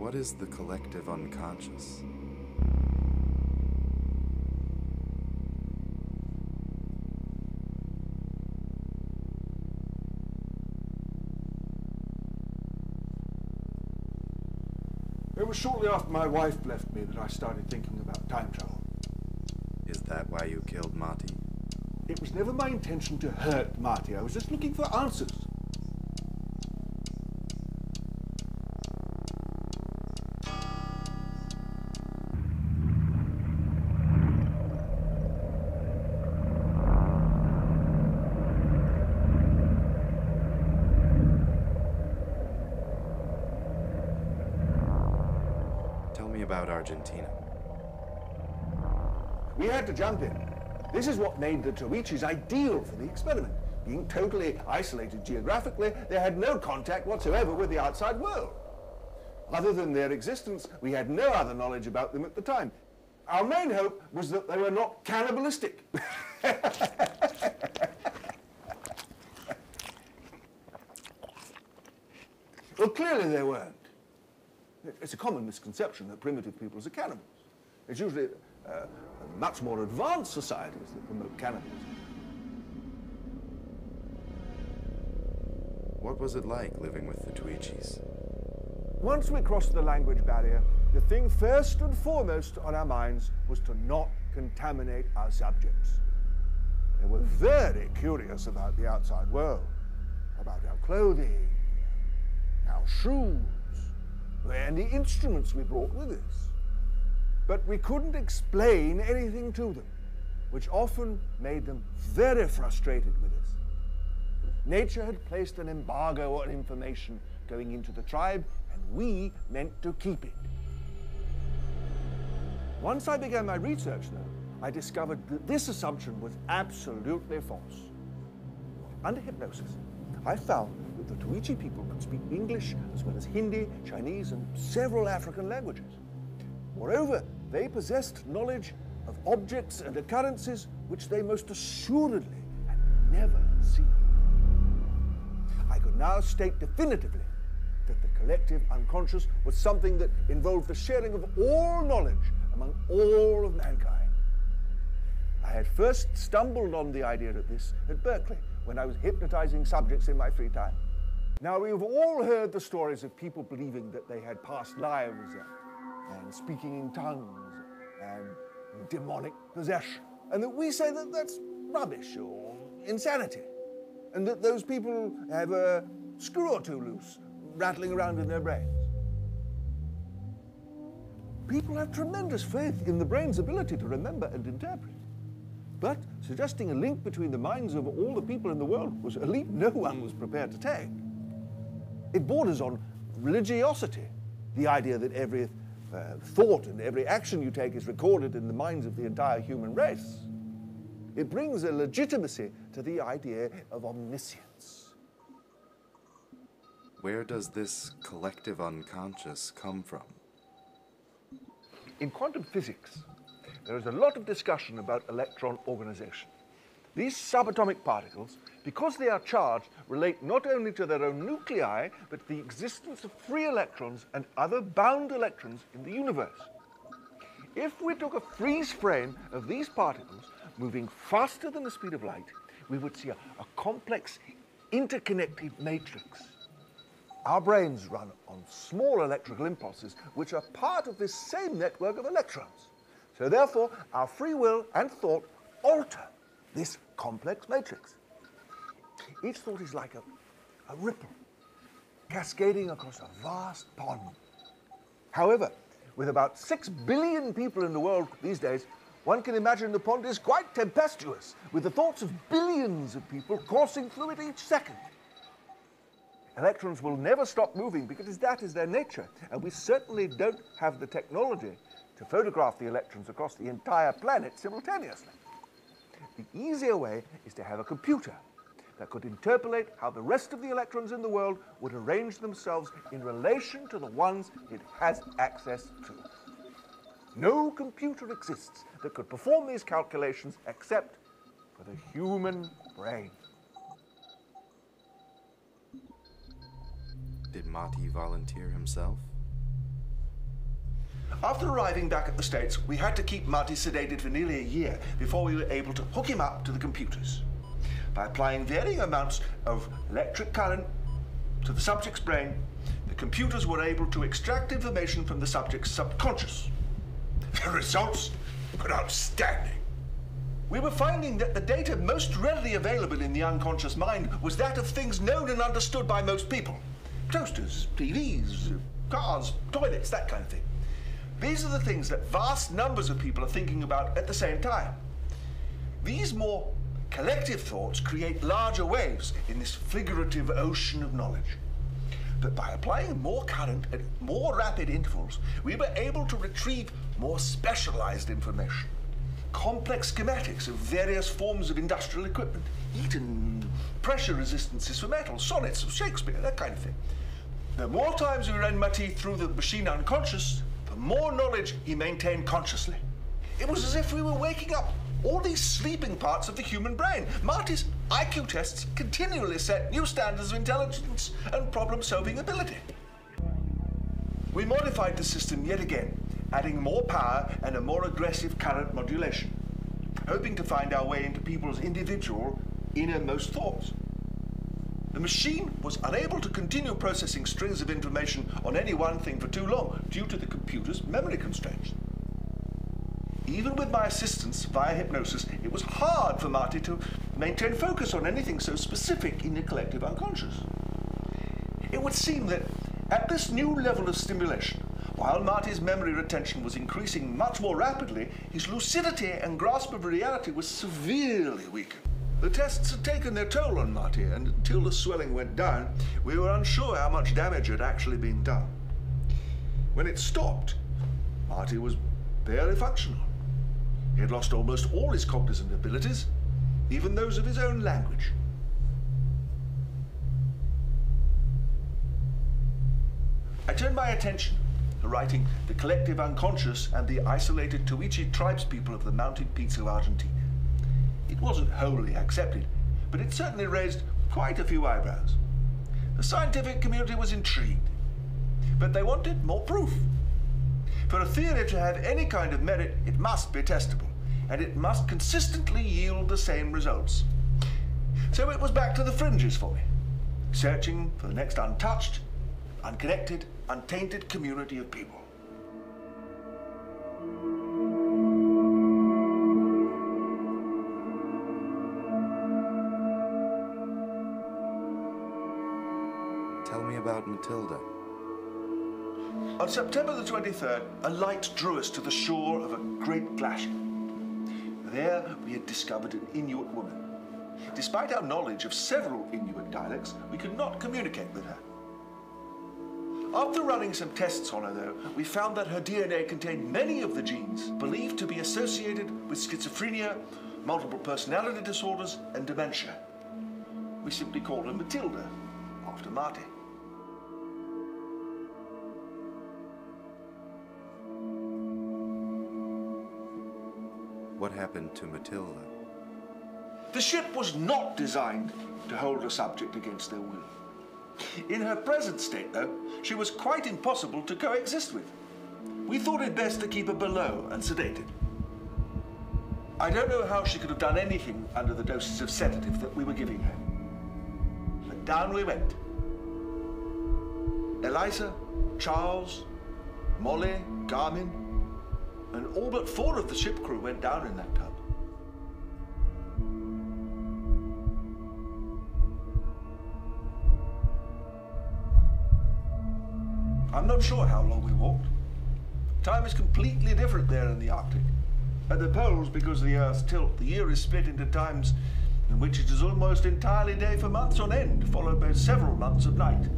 What is the collective unconscious? It was shortly after my wife left me that I started thinking about time travel. Is that why you killed Marty? It was never my intention to hurt Marty. I was just looking for answers. Tell me about Argentina. We had to jump in. This is what made the Toichis ideal for the experiment. Being totally isolated geographically, they had no contact whatsoever with the outside world. Other than their existence, we had no other knowledge about them at the time. Our main hope was that they were not cannibalistic. Well, clearly they weren't. It's a common misconception that primitive peoples are cannibals. It's usually much more advanced societies that promote cannibalism. What was it like living with the Toichis? Once we crossed the language barrier, the thing first and foremost on our minds was to not contaminate our subjects. They were very curious about the outside world, about our clothing, our shoes, and the instruments we brought with us. But we couldn't explain anything to them, which often made them very frustrated with us. Nature had placed an embargo on information going into the tribe, and we meant to keep it. Once I began my research, though, I discovered that this assumption was absolutely false. Under hypnosis, I found that the Toichi people could speak English as well as Hindi, Chinese, and several African languages. Moreover, they possessed knowledge of objects and occurrences which they most assuredly had never seen. I could now state definitively that the collective unconscious was something that involved the sharing of all knowledge among all of mankind. I had first stumbled on the idea of this at Berkeley when I was hypnotizing subjects in my free time. Now, we've all heard the stories of people believing that they had past lives and speaking in tongues and demonic possession, and that we say that that's rubbish or insanity, and that those people have a screw or two loose rattling around in their brains. People have tremendous faith in the brain's ability to remember and interpret. But suggesting a link between the minds of all the people in the world was a leap no one was prepared to take. It borders on religiosity, the idea that every thought and every action you take is recorded in the minds of the entire human race. It brings a legitimacy to the idea of omniscience. Where does this collective unconscious come from? In quantum physics, there is a lot of discussion about electron organization. These subatomic particles, because they are charged, relate not only to their own nuclei, but to the existence of free electrons and other bound electrons in the universe. If we took a freeze frame of these particles moving faster than the speed of light, we would see a complex interconnected matrix. Our brains run on small electrical impulses, which are part of this same network of electrons. So therefore, our free will and thought alter this complex matrix. Each thought is like a ripple, cascading across a vast pond. However, with about 6 billion people in the world these days, one can imagine the pond is quite tempestuous, with the thoughts of billions of people coursing through it each second. Electrons will never stop moving because that is their nature, and we certainly don't have the technology to photograph the electrons across the entire planet simultaneously. The easier way is to have a computer that could interpolate how the rest of the electrons in the world would arrange themselves in relation to the ones it has access to. No computer exists that could perform these calculations except for the human brain. Did Marty volunteer himself? After arriving back at the States, we had to keep Marty sedated for nearly a year before we were able to hook him up to the computers. By applying varying amounts of electric current to the subject's brain, the computers were able to extract information from the subject's subconscious. The results were outstanding. We were finding that the data most readily available in the unconscious mind was that of things known and understood by most people. Toasters, TVs, cars, toilets, that kind of thing. These are the things that vast numbers of people are thinking about at the same time. These more collective thoughts create larger waves in this figurative ocean of knowledge. But by applying more current at more rapid intervals, we were able to retrieve more specialized information. Complex schematics of various forms of industrial equipment, Eaton, pressure resistances for metal, sonnets of Shakespeare, that kind of thing. The more times we ran Marty through the machine unconscious, the more knowledge he maintained consciously. It was as if we were waking up all these sleeping parts of the human brain. Marty's IQ tests continually set new standards of intelligence and problem-solving ability. We modified the system yet again, adding more power and a more aggressive current modulation, hoping to find our way into people's individual, innermost thoughts. The machine was unable to continue processing strings of information on any one thing for too long due to the computer's memory constraints. Even with my assistance via hypnosis, it was hard for Marty to maintain focus on anything so specific in the collective unconscious. It would seem that at this new level of stimulation, while Marty's memory retention was increasing much more rapidly, his lucidity and grasp of reality was severely weakened. The tests had taken their toll on Marty, and until the swelling went down, we were unsure how much damage had actually been done. When it stopped, Marty was barely functional. He had lost almost all his cognizant abilities, even those of his own language. I turned my attention to writing The Collective Unconscious and the Isolated Tuichi Tribespeople of the Mounted Peaks of Argentina. It wasn't wholly accepted, but it certainly raised quite a few eyebrows. The scientific community was intrigued, but they wanted more proof. For a theory to have any kind of merit, it must be testable, and it must consistently yield the same results. So it was back to the fringes for me, searching for the next untouched, unconnected, untainted community of people. Tell me about Matilda. On September the 23rd, a light drew us to the shore of a great glacier. There we had discovered an Inuit woman. Despite our knowledge of several Inuit dialects, we could not communicate with her. After running some tests on her, though, we found that her DNA contained many of the genes believed to be associated with schizophrenia, multiple personality disorders, and dementia. We simply called her Matilda, after Marty. What happened to Matilda? The ship was not designed to hold a subject against their will. In her present state, though, she was quite impossible to coexist with. We thought it best to keep her below and sedated. I don't know how she could have done anything under the doses of sedative that we were giving her. But down we went. Eliza, Charles, Molly, Garmin, and all but 4 of the ship crew went down in that tub. I'm not sure how long we walked. Time is completely different there in the Arctic. At the poles, because of the Earth's tilt, the year is split into times in which it is almost entirely day for months on end, followed by several months of night.